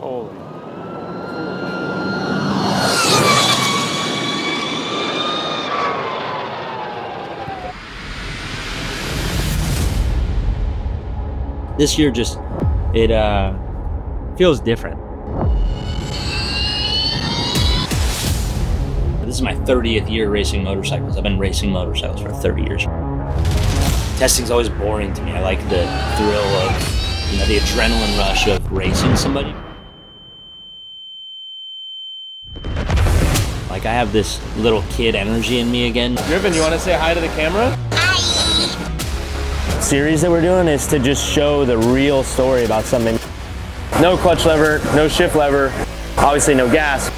Holy. This year it feels different. This is my 30th year racing motorcycles. I've been racing motorcycles for 30 years. Testing's always boring to me. I like the thrill of, the adrenaline rush of racing somebody. Like I have this little kid energy in me again. Griffin, you want to say hi to the camera? Series that we're doing is to just show the real story about something. No clutch lever, no shift lever, obviously no gas.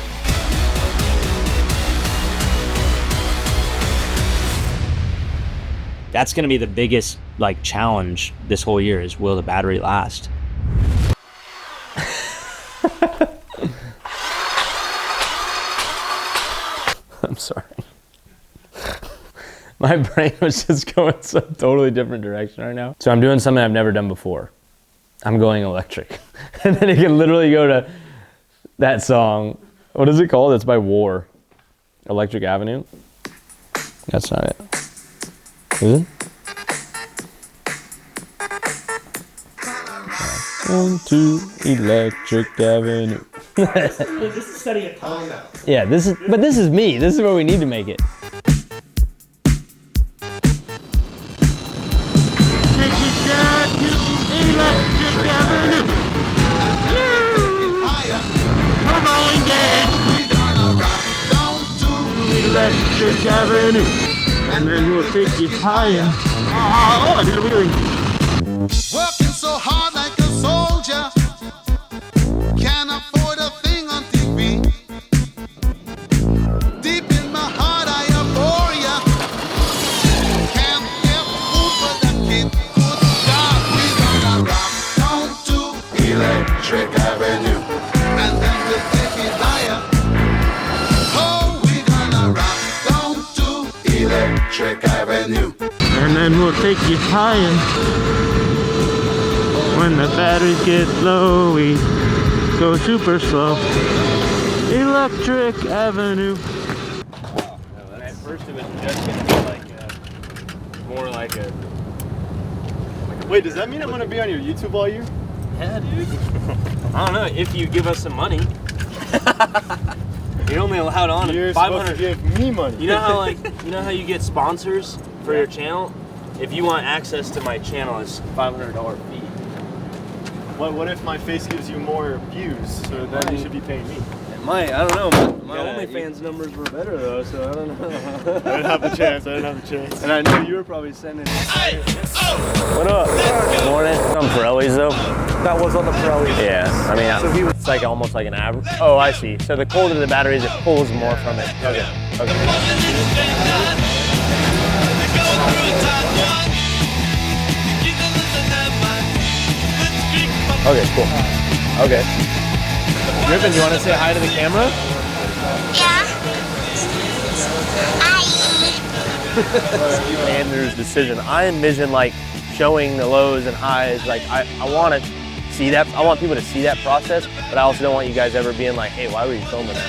That's gonna be the biggest challenge this whole year is, will the battery last? I'm sorry. My brain was just going some totally different direction right now. So I'm doing something I've never done before. I'm going electric. And then you can literally go to that song. What is it called? It's by War. Electric Avenue. That's not it. Is it? On to Electric Avenue. Just study a time. Yeah, this is me. This is where we need to make it. Electric Avenue, and then we'll take you higher. Oh, I did a wheelie. Working so hard like a soldier, can't afford a thing on TV. Deep in my heart I abhor ya. Can't get food for the kid. Good God, we gonna rock down to Electric Avenue, and then we'll take it higher. Oh, we gonna rock down to Electric Avenue, And then we'll take you higher. When the batteries get low, we go super slow. Electric Avenue. At first it was just gonna be more like a... Wait, does that mean I'm gonna be on your YouTube all year? Yeah, dude. I don't know, if you give us some money. You're only allowed on You're 500. supposed to give me money. You know how you get sponsors for your channel? If you want access to my channel, it's $500 fee. What if my face gives you more views? So then you should be paying me. It might, I don't know. My Yeah, OnlyFans numbers were better though, so I don't know. I didn't have the chance. And I know you were probably sending. What up? Morning. On Pirellis though. That was on the Pirelli. Yeah, I mean, it's like almost like an average. Oh, I see. So the colder the battery is, it pulls more from it. Okay. Okay, cool. Okay. Griffin, you want to say hi to the camera? Andrew's decision. I envision showing the lows and highs. I want to see that. I want people to see that process, but I also don't want you guys ever being like, hey, why were you filming that?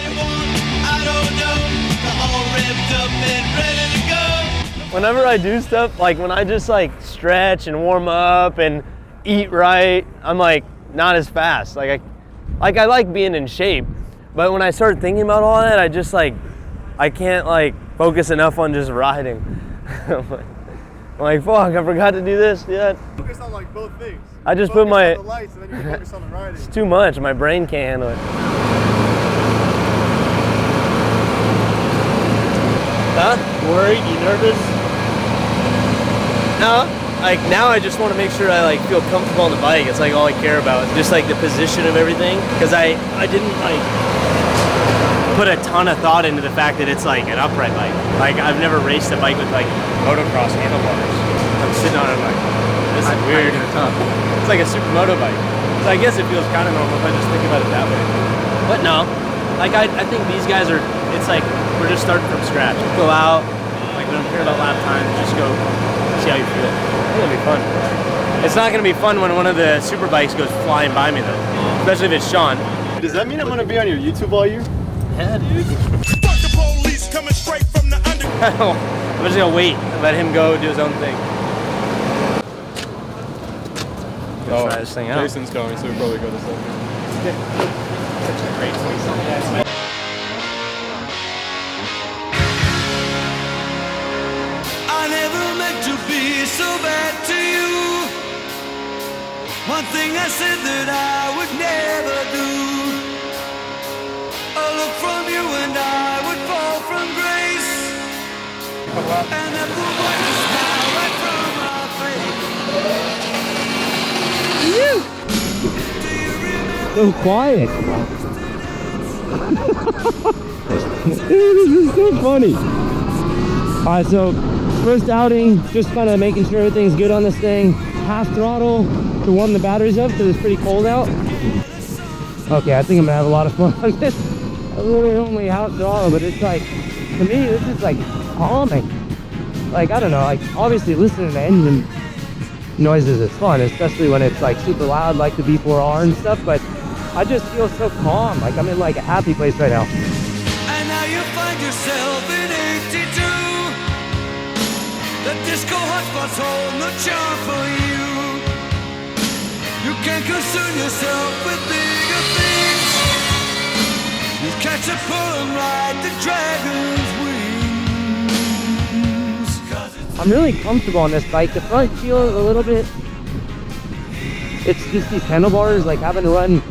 Whenever I do stuff, when I just stretch and warm up and eat right, I'm not as fast. I like being in shape, but when I start thinking about all that, I just I can't focus enough on just riding. I'm like, fuck, I forgot to do this yet. Focus on both things. I just put my... on the lights and then you focus on the riding. It's too much, my brain can't handle it. Huh? Worried? You nervous? No. Now I just want to make sure I feel comfortable on the bike. It's all I care about. Just the position of everything. Because I didn't put a ton of thought into the fact that it's an upright bike. I've never raced a bike with motocross handlebars. I'm sitting on it this is weird. It's like a supermoto bike. So I guess it feels kind of normal if I just think about it that way. But no, I think these guys are, it's we're just starting from scratch. Go out, we don't care about lap times, just go see how you feel. It's gonna be fun. It's not gonna be fun when one of the super bikes goes flying by me though. Especially if it's Sean. does that mean I'm gonna be on your YouTube all year? Yeah, dude. Fuck the police coming straight from the under. I'm just gonna wait and let him go do his own thing. Oh, try this thing out. Jason's coming, so we probably go this way. I never meant to be so bad to you. One thing I said that I would never do. A look from you and I would fall from grace. And that would wipe the smile right from my face. So quiet. This is so funny. Alright, so first outing, just kind of making sure everything's good on this thing. Half throttle to warm the batteries up because it's pretty cold out. Okay, I think I'm gonna have a lot of fun on this. I'm literally only half throttle, but it's like, to me, this is like calming. Like, I don't know, like obviously listening to engine noises is fun, especially when it's like super loud like the V4R and stuff, but I just feel so calm. Like I'm in like a happy place right now. And now you find yourself in 82. The disco hotspot's holding the charm for you. You can concern yourself with bigger things. You catch a pull and ride the dragon's wings. I'm really comfortable on this bike. The front feels a little bit, it's just these handlebars, like having to run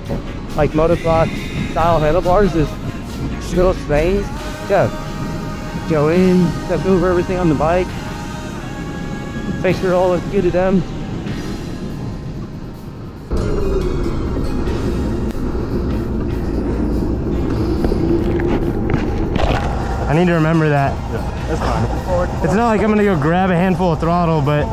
like motocross style handlebars is little things. Yeah, go in, step over everything on the bike, make sure all looks good to them. I need to remember that. Yeah, that's fine. It's not like I'm gonna go grab a handful of throttle, but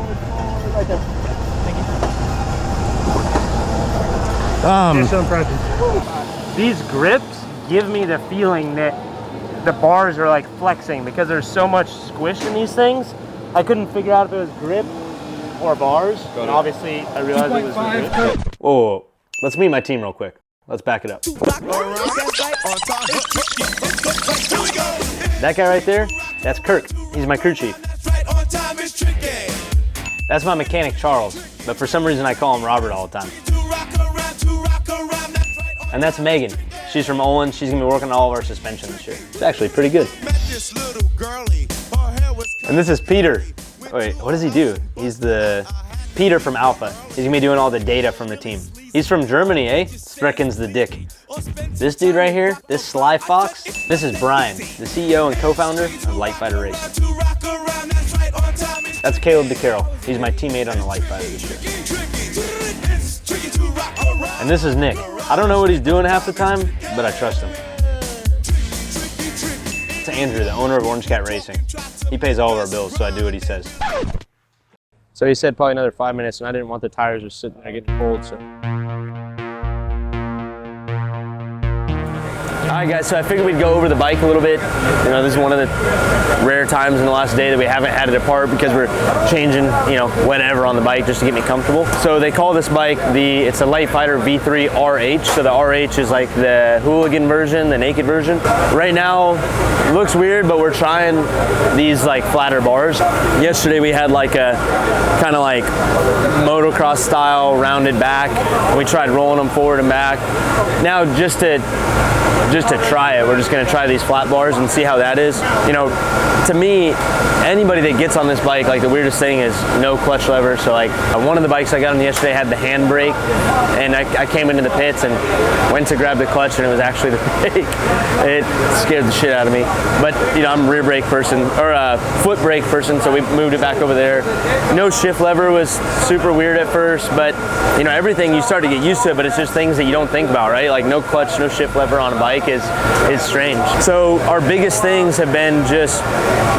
these grips give me the feeling that the bars are like flexing because there's so much squish in these things. I couldn't figure out if it was grip or bars, and obviously I realized it was grip. Whoa, let's meet my team real quick. Let's back it up. That guy right there, that's Kirk. He's my crew chief. That's my mechanic, Charles, but for some reason I call him Robert all the time. And that's Megan. She's from Olin. She's gonna be working on all of our suspension this year. It's actually pretty good. And this is Peter. Wait, what does he do? He's the Peter from Alpha. He's gonna be doing all the data from the team. He's from Germany, eh? Strecken's the dick. This dude right here, this Sly Fox, this is Brian, the CEO and co-founder of Lightfighter Racing. That's Caleb DeCarroll. He's my teammate on the Lightfighter this year. And this is Nick. I don't know what he's doing half the time, but I trust him. It's Andrew, the owner of Orange Cat Racing. He pays all of our bills, so I do what he says. So he said probably another 5 minutes, and I didn't want the tires just sitting there getting cold, so. All right, guys, so I figured we'd go over the bike a little bit. You know, this is one of the rare times in the last day that we haven't had it apart because we're changing, you know, whatever on the bike just to get me comfortable. So they call this bike it's a Lightfighter V3 RH. So the RH is like the hooligan version, the naked version. Right now, it looks weird, but we're trying these like flatter bars. Yesterday we had like a kind of like motocross style rounded back. And we tried rolling them forward and back. Now just to try it, we're just going to try these flat bars and see how that is. You know, to me, anybody that gets on this bike, like the weirdest thing is no clutch lever. So like one of the bikes I got on yesterday had the handbrake, and I came into the pits and went to grab the clutch and it was actually the brake. It scared the shit out of me. But you know, I'm a rear brake person, or a foot brake person, so we moved it back over there. No shift lever was super weird at first, but you know, everything you start to get used to it, but it's just things that you don't think about, right? Like no clutch, no shift lever on a bike is is strange. So our biggest things have been just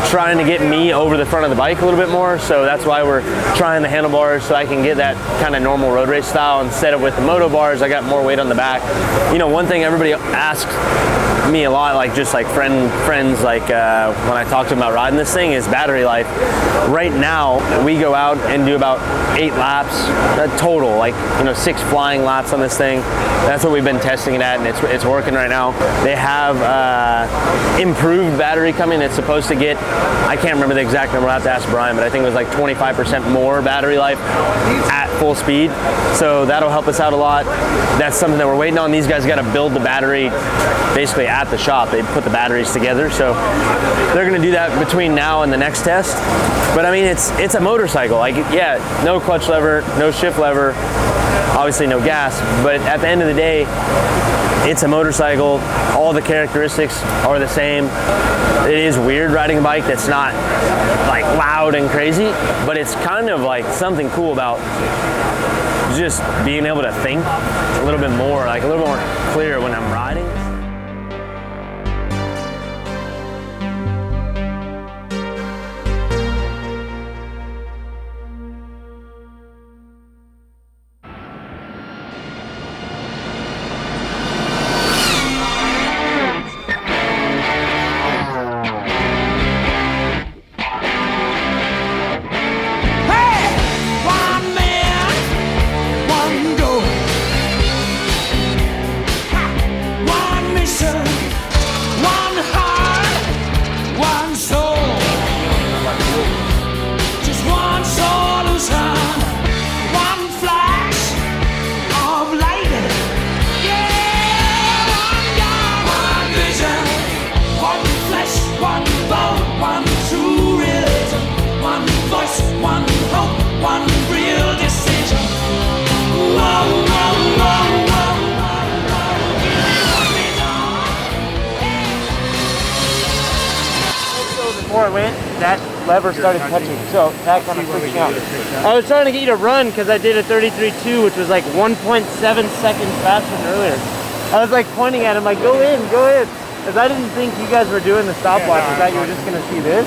trying to get me over the front of the bike a little bit more. So that's why we're trying the handlebars, so I can get that kind of normal road race style instead of with the moto bars. I got more weight on the back. You know, one thing everybody asks me a lot, like just like friends, like when I talk to them about riding this thing, is battery life. Right now, we go out and do about 8 laps total, like, you know, 6 flying laps on this thing. That's what we've been testing it at, and it's working right now. They have improved battery coming. It's supposed to get, I can't remember the exact number, I'll have to ask Brian, but I think it was like 25% more battery life at full speed. So that'll help us out a lot. That's something that we're waiting on. These guys got to build the battery basically at the shop. They put the batteries together, so they're going to do that between now and the next test. But I mean, it's a motorcycle. Like, yeah, no clutch lever, no shift lever, obviously no gas, but at the end of the day, it's a motorcycle. All the characteristics are the same. It is weird riding a bike that's not like loud and crazy, but it's kind of like something cool about just being able to think a little bit more, like a little more clear when I'm riding. Before I went, that lever started touching, so that kind of freaked me out. I was trying to get you to run because I did a 33.2, which was like 1.7 seconds faster than earlier. I was like pointing at him, like, go in, because I didn't think you guys were doing the stopwatch. I thought you were just gonna see this.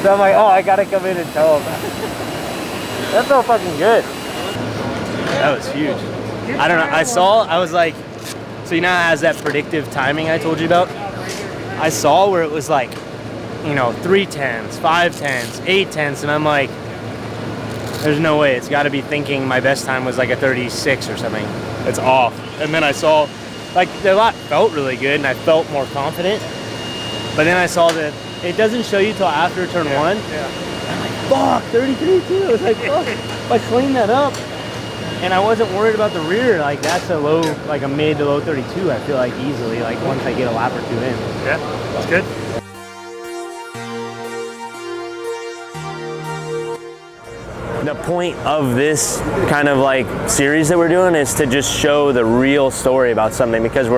So I'm like, oh, I gotta come in and tell him. That felt fucking good. That was huge. I don't know. I was like, so you know how it has that predictive timing I told you about? I saw where it was like, you know, 3/10, 5/10, 8/10, and I'm like, there's no way. It's got to be thinking my best time was like a 36 or something. It's off. And then I saw, like, the lap felt really good, and I felt more confident. But then I saw that it doesn't show you till after turn 1. Yeah. I'm like, fuck, 33.2. I was like, fuck, if I clean that up. And I wasn't worried about the rear. Like, that's a low, like a mid to low 32, I feel like, easily, like once I get a lap or 2 in. Yeah, that's good. The point of this kind of like series that we're doing is to just show the real story about something, because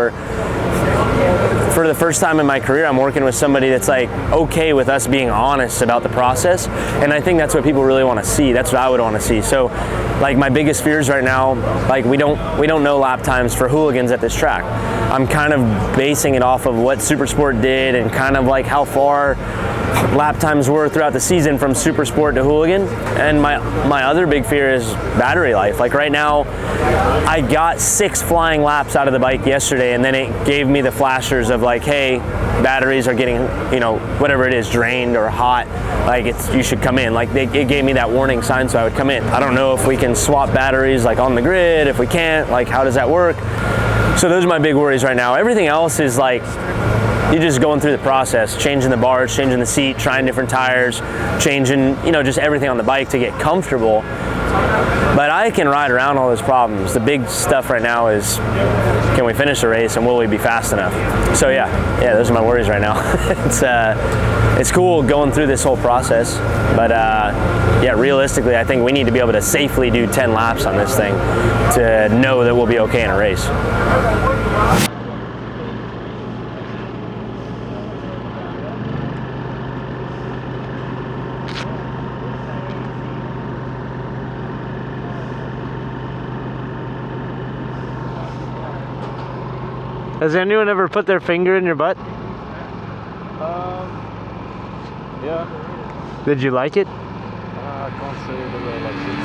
for the first time in my career, I'm working with somebody that's like okay with us being honest about the process, and I think that's what people really want to see. That's what I would want to see. So, like, my biggest fears right now, like we don't know lap times for hooligans at this track. I'm kind of basing it off of what Supersport did and kind of like how far lap times were throughout the season from Supersport to Hooligan. And my other big fear is battery life. Like right now, I got 6 flying laps out of the bike yesterday, and then it gave me the flashers of like, hey, batteries are getting, you know, whatever it is, drained or hot. Like you should come in. Like it gave me that warning sign, so I would come in. I don't know if we can swap batteries like on the grid. If we can't, like how does that work? So those are my big worries right now. Everything else is like, you're just going through the process, changing the bars, changing the seat, trying different tires, changing, you know, just everything on the bike to get comfortable. But I can ride around all those problems. The big stuff right now is, can we finish the race and will we be fast enough? So yeah, those are my worries right now. It's cool going through this whole process, but yeah, realistically, I think we need to be able to safely do 10 laps on this thing to know that we'll be okay in a race. Has anyone ever put their finger in your butt? Yeah. Did you like it? I can't say the way like this.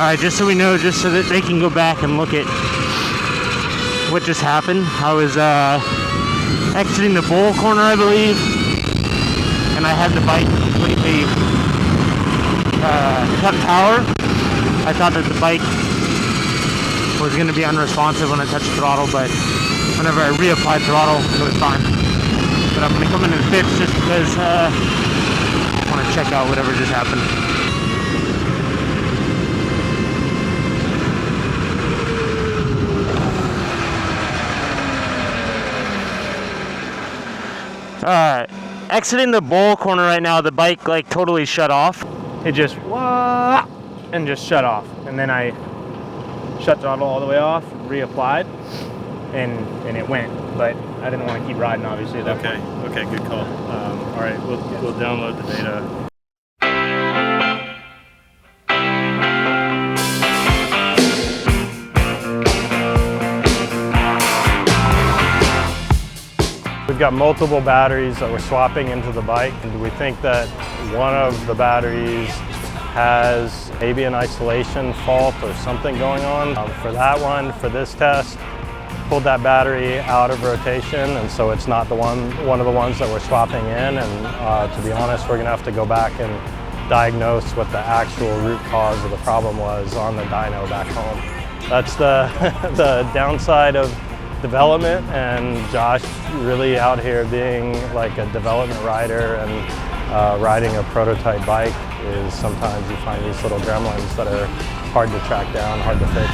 Alright, just so we know, just so that they can go back and look at what just happened. I was exiting the bowl corner, I believe, and I had the bike completely cut power. I thought that the bike was going to be unresponsive when I touched throttle, but whenever I reapplied throttle, it was fine. But I'm going to come in and fix just because I want to check out whatever just happened. Alright, exiting the bowl corner right now, the bike like totally shut off. It just wah, and just shut off. And then I shut throttle all the way off, reapplied, and it went. But I didn't want to keep riding, obviously. Okay, good call. All right, we'll download the data. We've got multiple batteries that we're swapping into the bike, and we think that one of the batteries has maybe an isolation fault or something going on. For that one, for this test, pulled that battery out of rotation, and so it's not one of the ones that we're swapping in. And to be honest, we're gonna have to go back and diagnose what the actual root cause of the problem was on the dyno back home. That's the the downside of development, and Josh really out here being like a development rider and riding a prototype bike is sometimes you find these little gremlins that are hard to track down, hard to fix.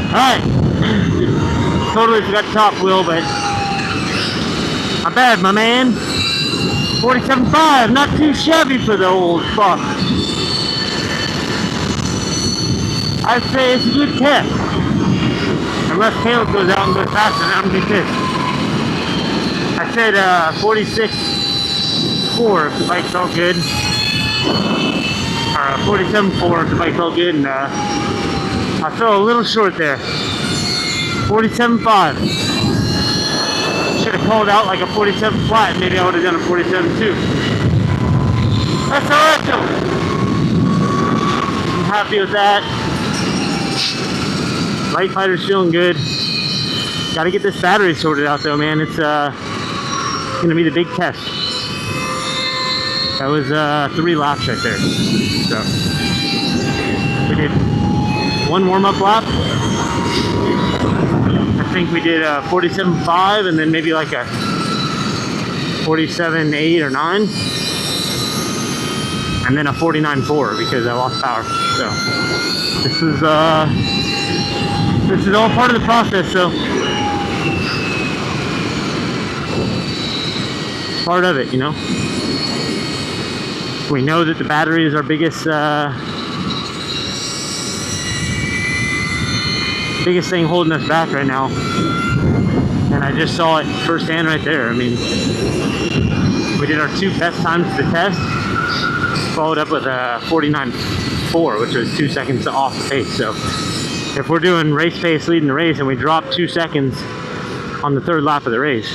Alright, totally forgot top wheel, but not bad, my man. 47.5, not too shabby for the old fuck. I'd say it's a good test. Unless Caleb goes out and goes faster, then I'm gonna be pissed. I said 46.4 if the bike felt good. Or 47.4 if the bike felt good, and I fell a little short there. 47.5. Should have called out like a 47 flat. Maybe I would have done a 47.2. That's alright though. I'm happy with that. Lightfighter's feeling good. Gotta get this battery sorted out though, man. It's gonna be the big test. That was 3 laps right there. So we did one warm-up lap. I think we did a 47.5 and then maybe like a 47.8 or 9. And then a 49.4 because I lost power. So this is all part of the process, so it's part of it, you know. We know that the battery is our biggest thing holding us back right now. And I just saw it firsthand right there. I mean, we did our 2 best times to the test, followed up with a 49.4, which was 2 seconds off the pace. So if we're doing race pace leading the race and we drop 2 seconds on the 3rd lap of the race,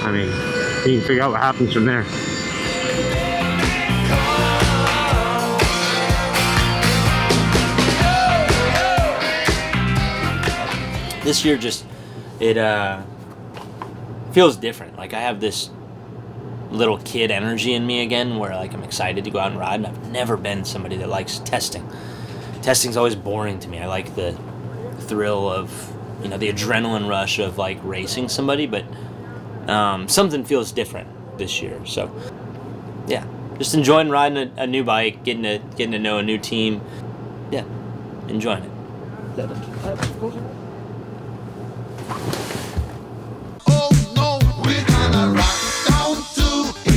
I mean, you can figure out what happens from there. This year it feels different. Like I have this little kid energy in me again where like I'm excited to go out and ride, and I've never been somebody that likes testing. Testing's always boring to me. I like the thrill of, you know, the adrenaline rush of like racing somebody, but something feels different this year. So yeah, just enjoying riding a new bike, getting to know a new team. Yeah, enjoying it. Oh no, we're gonna rock down to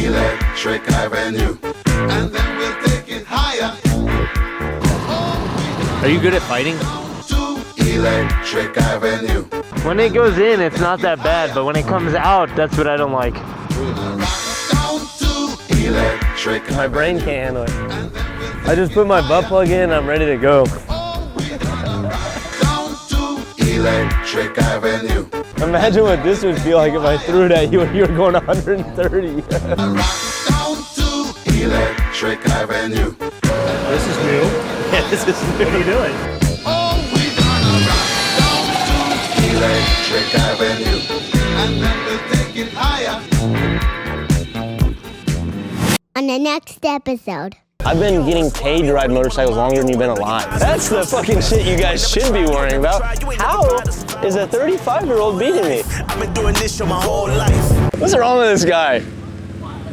Electric Avenue, and then we'll take it higher. Are you good at fighting? To Electric Avenue. When it goes in, it's not that bad, but when it comes out, that's what I don't like. We're gonna rock down to Electric My brain can't handle it. I just put my butt plug in, I'm ready to go. down to Electric Avenue. Imagine what this would feel like if I threw it at you and you were going 130. Rock down to Electric Avenue. This is new. Yeah, this is new. What are you doing? Oh, we're gonna rock down to Electric Avenue, and then we'll take it higher. On the next episode. I've been getting paid to ride motorcycles longer than you've been alive. That's the fucking shit you guys should be worrying about. How is a 35-year-old beating me? I've been doing this for my whole life. What's wrong with this guy?